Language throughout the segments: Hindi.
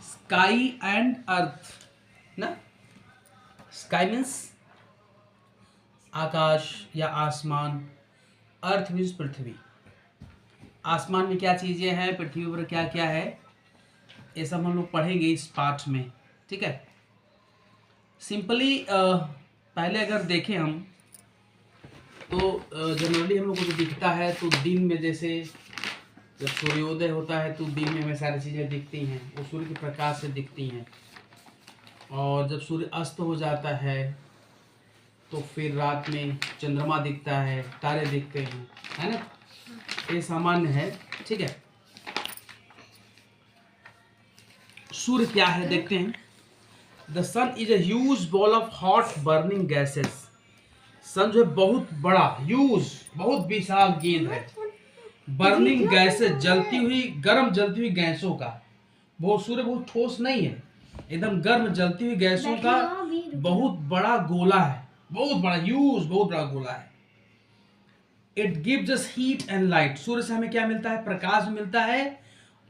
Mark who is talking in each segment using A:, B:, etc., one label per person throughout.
A: स्काई एंड अर्थ ना। स्काई मीन्स आकाश या आसमान, अर्थ मीन्स पृथ्वी। आसमान में क्या चीज़ें हैं, पृथ्वी पर क्या क्या है, ये सब हम लोग पढ़ेंगे इस पाठ में। ठीक है। सिंपली पहले अगर देखें हम तो जनरली हम लोग को जो दिखता है तो दिन में, जैसे जब सूर्योदय होता है तो दिन में हमें सारी चीज़ें दिखती हैं, वो सूर्य के प्रकाश से दिखती हैं। और जब सूर्य अस्त हो जाता है तो फिर रात में चंद्रमा दिखता है, तारे दिखते हैं, है ना। ये सामान्य है। ठीक है। सूर्य क्या है देखते हैं। The sun is a huge ball of hot burning gases. Sun जो है बहुत बड़ा, ह्यूज बहुत विशाल गेंद है, बर्निंग गैसेस जलती हुई, गर्म जलती हुई गैसों का। वो सूर्य बहुत ठोस नहीं है, एकदम गर्म जलती हुई गैसों का बहुत बड़ा गोला है, बहुत बड़ा, ह्यूज बहुत बड़ा गोला है। It gives us heat and light. सूर्य से हमें क्या मिलता है, प्रकाश मिलता है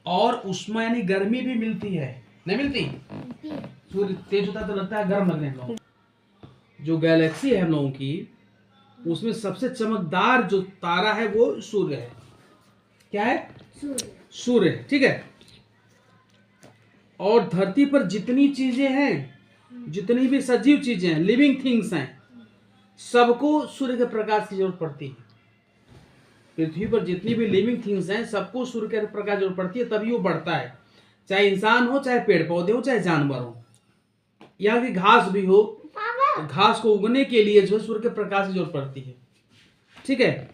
A: और उसमें यानी गर्मी भी मिलती है, नहीं मिलती। सूर्य तेज होता है तो लगता है गर्म लगने हम लोग। जो गैलेक्सी है हम लोगों की, उसमें सबसे चमकदार जो तारा है वो सूर्य है। क्या है, सूर्य। ठीक है। और धरती पर जितनी चीजें हैं, जितनी भी सजीव चीजें हैं, लिविंग थिंग्स हैं, सबको सूर्य के प्रकाश की जरूरत पड़ती है। पृथ्वी पर जितनी भी लिविंग थिंग्स हैं, सबको सूर्य के प्रकाश जरूरत पड़ती है, तभी वो बढ़ता है। चाहे इंसान हो, चाहे पेड़ पौधे हो, चाहे जानवर हो, यहाँ की घास भी हो, तो घास को उगने के लिए जो सूर्य के प्रकाश की जरूरत पड़ती है। ठीक है।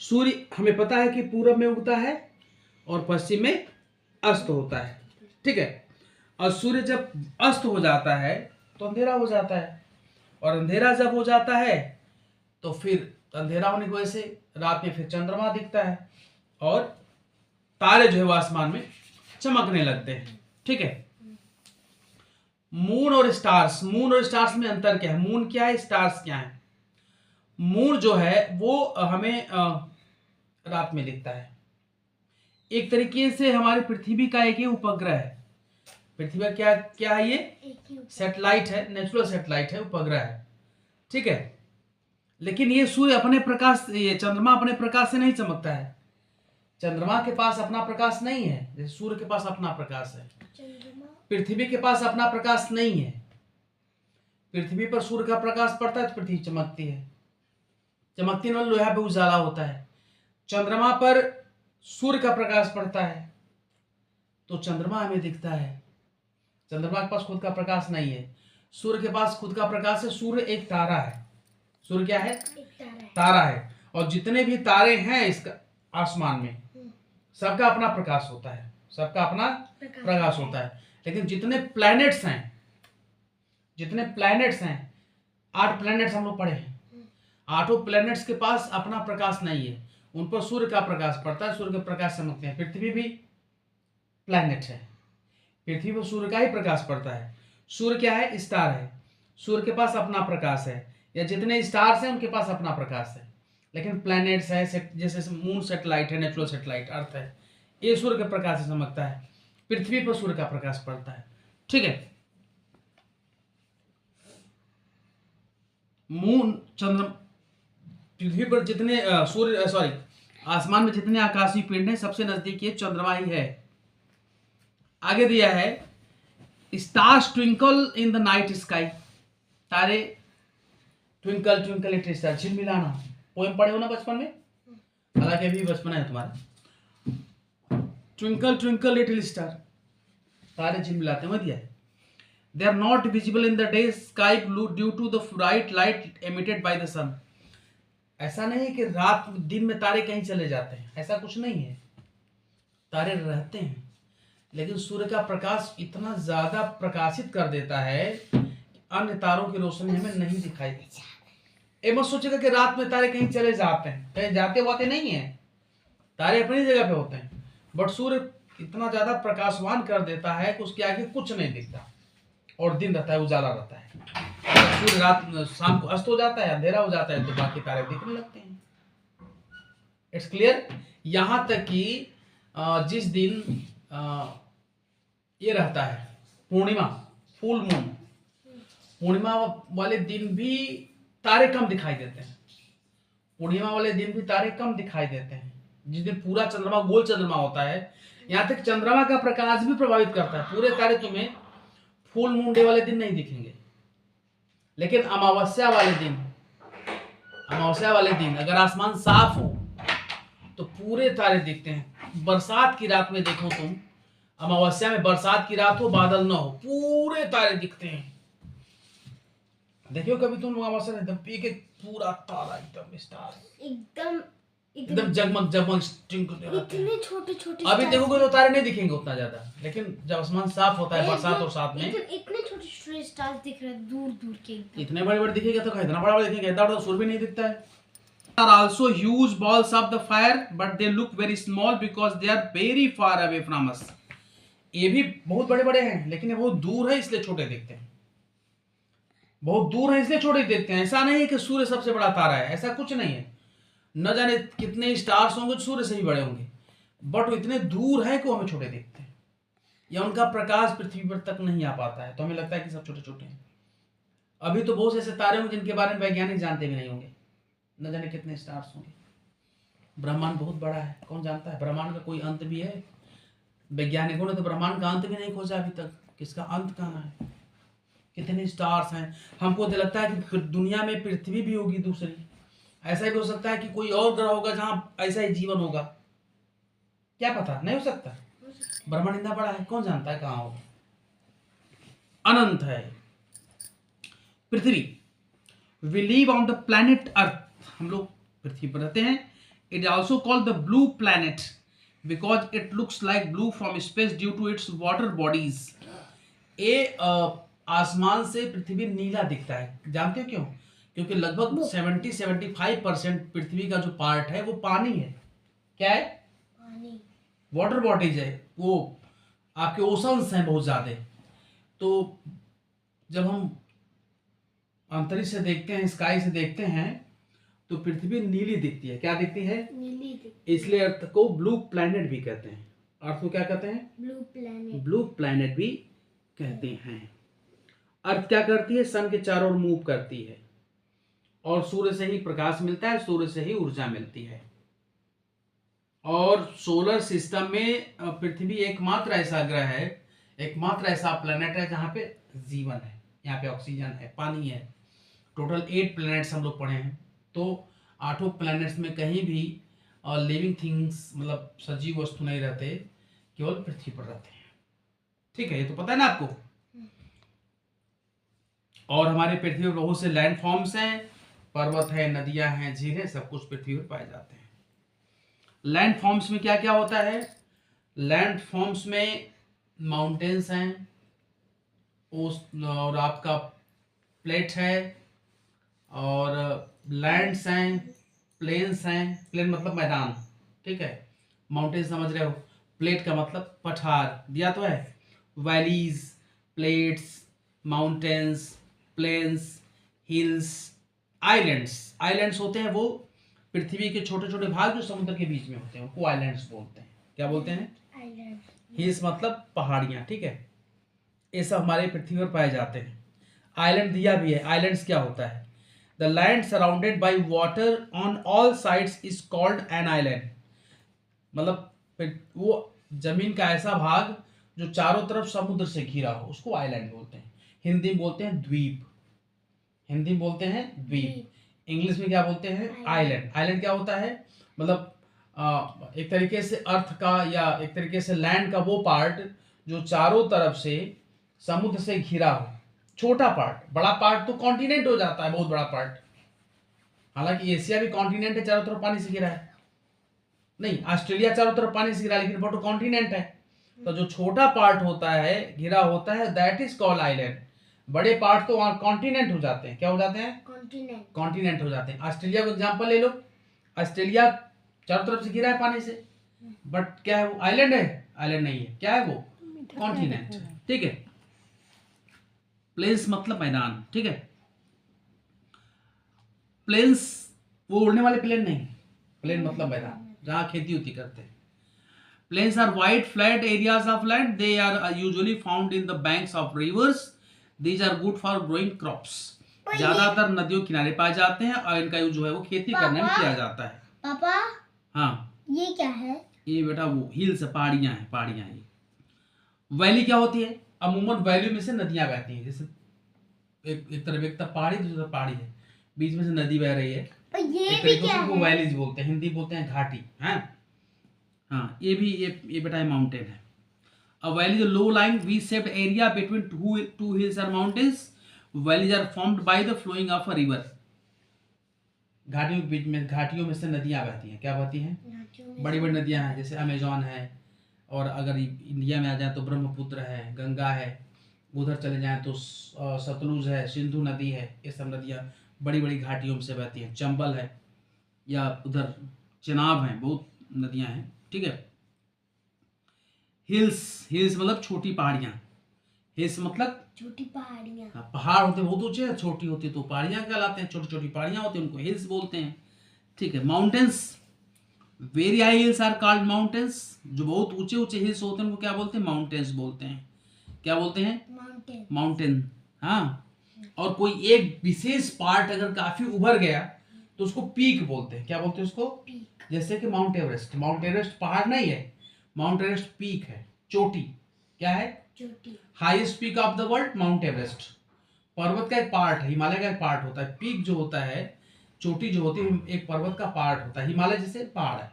A: सूर्य हमें पता है कि पूरब में उगता है और पश्चिम में अस्त होता है। ठीक है। और सूर्य जब अस्त हो जाता है तो अंधेरा हो जाता है, और अंधेरा जब हो जाता है तो फिर अंधेरा होने की वजह से रात में फिर चंद्रमा दिखता है और तारे जो है वो आसमान में चमकने लगते हैं। ठीक है। मून और स्टार्स, मून और स्टार्स में अंतर क्या है, मून क्या है, स्टार्स क्या है। मून जो है वो हमें रात में दिखता है। एक तरीके से हमारी पृथ्वी का एक ही उपग्रह है। पृथ्वी का क्या क्या है, ये सैटेलाइट है, नेचुरल सैटेलाइट है, उपग्रह है। ठीक है। लेकिन ये सूर्य अपने प्रकाश, ये चंद्रमा अपने प्रकाश से नहीं चमकता है। चंद्रमा के पास अपना प्रकाश नहीं है, जैसे सूर्य के पास अपना प्रकाश है। पृथ्वी के पास अपना प्रकाश नहीं है। पृथ्वी पर सूर्य का प्रकाश पड़ता है तो पृथ्वी चमकती है, चमकती है, लोहा पे उजाला होता है। चंद्रमा पर सूर्य का प्रकाश पड़ता है तो चंद्रमा हमें दिखता है। चंद्रमा के पास खुद का प्रकाश नहीं है, सूर्य के पास खुद का प्रकाश है। सूर्य एक तारा है। सूर्य क्या है, तारा है। और जितने भी तारे हैं इसका आसमान में, सबका अपना प्रकाश होता है, सबका अपना प्रकाश होता है। लेकिन जितने प्लैनेट्स हैं, जितने प्लैनेट्स हैं, 8 प्लैनेट्स हम लोग पढ़े हैं, 8 प्लैनेट्स के पास अपना प्रकाश नहीं है, उन पर सूर्य का प्रकाश पड़ता है, सूर्य के प्रकाश चमकते हैं। पृथ्वी भी प्लैनेट है, पृथ्वी पर सूर्य का ही प्रकाश पड़ता है। सूर्य क्या है, स्टार है, सूर्य के पास अपना प्रकाश है, या जितने स्टार्स हैं उनके पास अपना प्रकाश है। लेकिन प्लैनेट्स है, जैसे मून सैटेलाइट है, नेचुरल सैटेलाइट अर्थ है, ये सूर्य के प्रकाश से चमकता है। पृथ्वी पर सूर्य का प्रकाश पड़ता है। ठीक है। मून, चंद्र, पृथ्वी पर जितने सूर्य सॉरी आसमान में जितने आकाशीय पिंड हैं, सबसे नजदीक ये चंद्रमा ही है। आगे दिया है stars twinkle in the night sky. तारे ट्विंकल ट्विंकल लिटिल स्टार, झिलमिलाना, पोएम पढ़े हो ना बचपन में, हालांकि अभी बचपन है तुम्हारा। ट्विंकल ट्विंकल लिटिल स्टार, तारे झिलमिलाते हैं, दिया है। They are not visible in the day sky due to the bright light emitted by the sun. ऐसा नहीं है कि रात दिन में तारे कहीं चले जाते हैं, ऐसा कुछ नहीं है, तारे रहते हैं। लेकिन सूर्य का प्रकाश इतना ज्यादा प्रकाशित कर देता है कि अन्य तारों की रोशनी हमें नहीं दिखाई देती। ये मत सोचेगा कि रात में तारे कहीं चले जाते हैं, कहीं जाते वाते नहीं है, तारे अपनी जगह पे होते हैं। बट सूर्य इतना ज्यादा प्रकाशवान कर देता है कि उसके आगे कुछ नहीं दिखता और दिन रहता है, उजाला रहता है। सूर्य रात शाम को अस्त हो जाता है, अंधेरा हो जाता है, तो बाकी तारे दिखने लगते हैं। It's clear. यहां तक कि जिस दिन ये रहता है पूर्णिमा, फुल मून, पूर्णिमा वाले दिन भी तारे कम दिखाई देते हैं। पूर्णिमा वाले दिन भी तारे कम दिखाई देते हैं, जिस दिन पूरा चंद्रमा गोल चंद्रमा होता है। यहाँ तक चंद्रमा का प्रकाश भी प्रभावित करता है। पूरे तारे तुम्हें फुल मून डे वाले दिन नहीं दिखेंगे, लेकिन अमावस्या वाले दिन अगर आसमान साफ हो तो पूरे तारे दिखते हैं। बरसात की रात में देखो तुम, अमावस्या में बरसात की रात हो, बादल ना हो, पूरे तारे दिखते हैं। देखियो कभी तुम अमावस्या में एकदम एक एक पूरा तारा, एकदम स्टार एकदम जगमग जगमग टिमकते रहते हैं।
B: इतने छोटे छोटे
A: अभी देखोगे तो तारे नहीं दिखेंगे उतना ज्यादा, लेकिन जब आसमान साफ होता है बरसात और साथ में
B: इतने छोटे छोटे स्टार्स दिख रहे हैं दूर दूर के।
A: इतने बड़े बड़े दिखेगा तो इतना बड़ा बड़ा दिखेगा, इतना बड़ा सूर्य भी नहीं दिखता है। Are also huge balls of the fire, but they look very small because they are very far away from us. ये भी बहुत बड़े बड़े हैं, लेकिन ये बहुत दूर है इसलिए छोटे दिखते हैं। बहुत दूर है इसलिए छोटे दिखते हैं। ऐसा नहीं है कि सूर्य सबसे बड़ा तारा है, ऐसा कुछ नहीं है। न जाने कितने स्टार्स होंगे सूर्य से भी बड़े होंगे, बट वो इतने दूर है कि हमें छोटे दिखते हैं, या उनका प्रकाश पृथ्वी पर तक नहीं आ पाता है, तो हमें लगता है कि सब छोटे छोटे हैं। अभी तो बहुत से ऐसे तारे होंगे जिनके बारे में वैज्ञानिक जानते भी नहीं होंगे, न जाने कितने स्टार्स होंगे। ब्रह्मांड बहुत बड़ा है, कौन जानता है ब्रह्मांड का कोई अंत भी है? वैज्ञानिकों ने तो ब्रह्मांड का अंत भी नहीं खोजा अभी तक, किसका अंत कहाँ है, कितने स्टार्स हैं। हमको तो लगता है कि दुनिया में पृथ्वी भी होगी दूसरी, ऐसा भी हो सकता है कि कोई और ग्रह होगा जहां ऐसा ही जीवन होगा, क्या पता, नहीं हो सकता। ब्रह्मांड इतना बड़ा है, कौन जानता है कहाँ होगा, अनंत है। पृथ्वी, we live on the planet earth, हम लोग पृथ्वी पर रहते हैं। It is also called the blue planet because it looks like blue from space due to its water bodies. ये आसमान से पृथ्वी नीला दिखता है, जानते हो क्यों? क्योंकि लगभग 70-75% पृथ्वी का जो पार्ट है वो पानी है। क्या है?
B: पानी,
A: वाटर बॉडीज है, वो आपके ओशंस हैं बहुत ज्यादा। तो जब हम अंतरिक्ष से देखते हैं, स्काई से देखते हैं, तो पृथ्वी नीली दिखती है। क्या दिखती है?
B: नीली दिखती।
A: इसलिए अर्थ को ब्लू प्लैनेट भी कहते हैं। अर्थ को क्या कहते हैं?
B: Blue planet.
A: ब्लू प्लैनेट भी कहते हैं। अर्थ क्या करती है? सन के चारों ओर मूव करती है, और सूर्य से ही प्रकाश मिलता है, सूर्य से ही ऊर्जा मिलती है। और सोलर सिस्टम में पृथ्वी एकमात्र ऐसा ग्रह है, एकमात्र ऐसा प्लैनेट है जहाँ पे जीवन है, यहाँ पे ऑक्सीजन है, पानी है। टोटल 8 प्लैनेट्स हम लोग पढ़े हैं, तो 8 प्लैनेट्स में कहीं भी लिविंग थिंग्स मतलब सजीव वस्तु नहीं रहते, केवल पृथ्वी पर रहते हैं। ठीक है, ये तो पता है ना आपको। और हमारे पृथ्वी पर बहुत से लैंड फॉर्म्स हैं, पर्वत है, नदियां हैं, झीलें, सब कुछ पृथ्वी पर पाए जाते हैं। लैंड फॉर्म्स में क्या क्या होता है? लैंड फॉर्म्स में माउंटेन्स हैं, और आपका प्लेट है, और लैंड्स हैं, प्लेन्स हैं। प्लेन मतलब मैदान, ठीक है। माउंटेन समझ रहे हो, प्लेट का मतलब पठार, दिया तो है। Valleys, plates, mountains, plains, hills, islands. Islands होते हैं वो पृथ्वी के छोटे छोटे भाग जो समुद्र के बीच में होते हैं, उनको आइलैंड्स बोलते हैं। क्या बोलते हैं?
B: आइलैंड।
A: हिल्स मतलब पहाड़ियाँ, ठीक है। ये सब हमारे पृथ्वी पर पाए जाते हैं। आइलैंड दिया भी है। आइलैंड्स क्या होता है? The land surrounded by water on all sides is called an island. मतलब वो जमीन का ऐसा भाग जो चारों तरफ समुद्र से घिरा हो, उसको आइलैंड बोलते हैं। हिंदी में बोलते हैं द्वीप, हिंदी में बोलते हैं द्वीप। इंग्लिश में क्या बोलते हैं? आइलैंड। आइलैंड क्या होता है? मतलब एक तरीके से अर्थ का, या एक तरीके से लैंड का वो पार्ट जो चारों तरफ से समुद्र से घिरा हो। छोटा पार्ट, बड़ा पार्ट तो कॉन्टिनेंट हो जाता है, बहुत बड़ा पार्ट। हालांकि एशिया भी कॉन्टिनेंट है, चारों तरफ पानी से घिरा है। नहीं, ऑस्ट्रेलिया चारों तरफ पानी से घिरा है, लेकिन वो कॉन्टिनेंट है। तो जो छोटा पार्ट होता है, घिरा होता है, दैट इज कॉल्ड आइलैंड। बड़े पार्ट तो वहां कॉन्टिनेंट हो जाते हैं। क्या हो जाते हैं?
B: कॉन्टिनेंट।
A: कॉन्टिनेंट हो जाते हैं। ऑस्ट्रेलिया को एग्जांपल ले लो, ऑस्ट्रेलिया चारों तरफ से घिरा है पानी से, बट क्या है वो? आइलैंड है? आइलैंड नहीं है। क्या है वो? कॉन्टिनेंट, ठीक है। प्लेन्स मतलब मैदान, ठीक है। प्लेन्स वो उड़ने वाले प्लेन नहीं, प्लेन मतलब मैदान जहाँ खेती होती करते हैं। Plains are wide, flat areas of land. They are usually found in the banks of rivers. These are good for growing crops. ज्यादातर नदियों किनारे पाए जाते हैं और इनका यूज जो है वो खेती करने में किया जाता है।
B: पापा
A: हाँ,
B: ये क्या है?
A: ये बेटा वो हिल्स पहाड़ियां हैं, पहाड़ियां हैं। वैली क्या होती है? अमूमन वैली में से नदियां बहती हैं, जैसे एक तरफ एक तरफ पहाड़ी, दूसरी तरफ पहाड़ी है, बीच में से नदी बह रही है,
B: पर ये
A: एक
B: भी
A: तरीके
B: क्या
A: से
B: है?
A: वैलीज बोलते हैं, हिंदी बोलते हैं घाटी हैं। हाँ, ये बेटा माउंटेन है। A valley is a low-lying V-shaped area between two hills or mountains. Valleys are formed by the flowing of a river. घाटियों के बीच में, घाटियों में से नदियां बहती हैं। क्या बहती हैं? बड़ी बड़ी नदियां हैं, जैसे अमेजॉन है, और अगर इंडिया में आ जाए तो ब्रह्मपुत्र है, गंगा है, उधर चले जाएं तो सतलुज है, सिंधु नदी है। ये सब नदियां बड़ी बड़ी घाटियों में से बहती हैं। चंबल है, या उधर चेनाब है, बहुत नदियां हैं, ठीक है। हिल्स मतलब छोटी पहाड़ियां। हिल्स मतलब
B: छोटी पहाड़ियाँ।
A: पहाड़ होते बहुत ऊंचे, छोटी होती तो पहाड़ियां कहलाते हैं, छोटी छोटी पहाड़ियां होती हैं, उनको हिल्स बोलते हैं, ठीक है। Mountains, very high hills are called mountains. जो बहुत ऊंचे ऊंचे हिल्स होते हैं उनको क्या बोलते हैं? माउंटेन्स बोलते हैं। क्या बोलते हैं? माउंटेन। हाँ, और कोई एक विशेष पार्ट अगर काफी उभर गया तो उसको पीक बोलते हैं। क्या बोलते हैं उसको?
B: पीक।
A: जैसे कि माउंट एवरेस्ट। माउंट एवरेस्ट पहाड़ नहीं है, माउंट एवरेस्ट पीक है, चोटी। क्या है?
B: चोटी।
A: Highest peak of the world mount Everest. पर्वत का एक पार्ट है, हिमालय का एक पार्ट होता है। पीक जो होता है, चोटी जो होती है, एक पर्वत का पार्ट होता है। हिमालय जैसे पहाड़ है,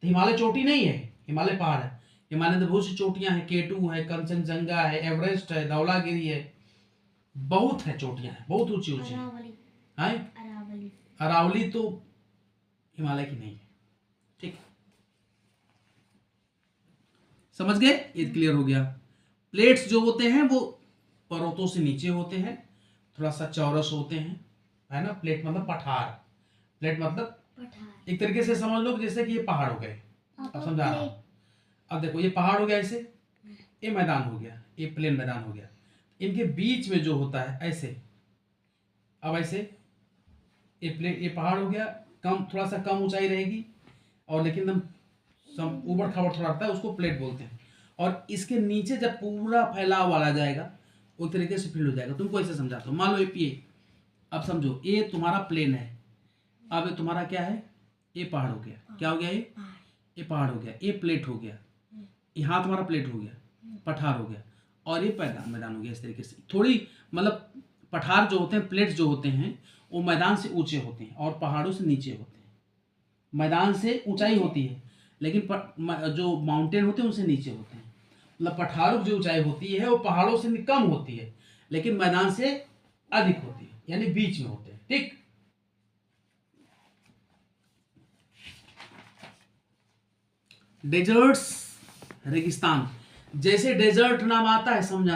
A: तो हिमालय चोटी नहीं है, हिमालय पहाड़ है। हिमालय में बहुत सी चोटियां हैं, केटू है, कंचनजंगा है, एवरेस्ट है, धौलागिरी है, बहुत है चोटियां हैं, बहुत ऊंची ऊंची है। अरावली तो हिमालय की नहीं है, ठीक है। समझ गए? ये क्लियर हो गया। प्लेट्स जो होते हैं वो पर्वतों से नीचे होते हैं, थोड़ा सा चौरस होते हैं, है ना। प्लेट मतलब पठार, प्लेट मतलब
B: पठार।
A: एक तरीके से समझ लो जैसे कि ये पहाड़ हो गए। अब समझा रहा हूं। अब देखो, ये पहाड़ हो गया, ऐसे ये मैदान हो गया, ये प्लेन मैदान हो गया। इनके बीच में जो होता है ऐसे, अब ऐसे ये पहाड़ हो गया, कम, थोड़ा सा कम ऊंचाई रहेगी, और लेकिन एकदम ऊबड़ खाबड़ थोड़ा रहता है, उसको प्लेट बोलते हैं। और इसके नीचे जब पूरा फैलाव वाला जाएगा, उस तरीके से फील हो जाएगा। तुमको ऐसे समझाता हूँ। मान लो ये, अब समझो ये तुम्हारा प्लेन है, अब ये तुम्हारा क्या है? ये पहाड़ हो गया। क्या हो गया? ये पहाड़ हो गया, ये प्लेट हो गया, यहाँ तुम्हारा प्लेट हो गया, पठार हो गया, और ये मैदान हो गया। इस तरीके से थोड़ी, मतलब पठार जो होते हैं, प्लेट्स जो होते हैं, वो मैदान से ऊंचे होते हैं और पहाड़ों से नीचे होते हैं। मैदान से ऊंचाई होती है, लेकिन जो माउंटेन होते हैं उनसे नीचे होते हैं। मतलब पठारों की जो ऊंचाई होती है वो पहाड़ों से कम होती है, लेकिन मैदान से अधिक होती है, यानी बीच में होते हैं, ठीक। डेजर्ट्स, रेगिस्तान। जैसे डेजर्ट नाम आता है, समझा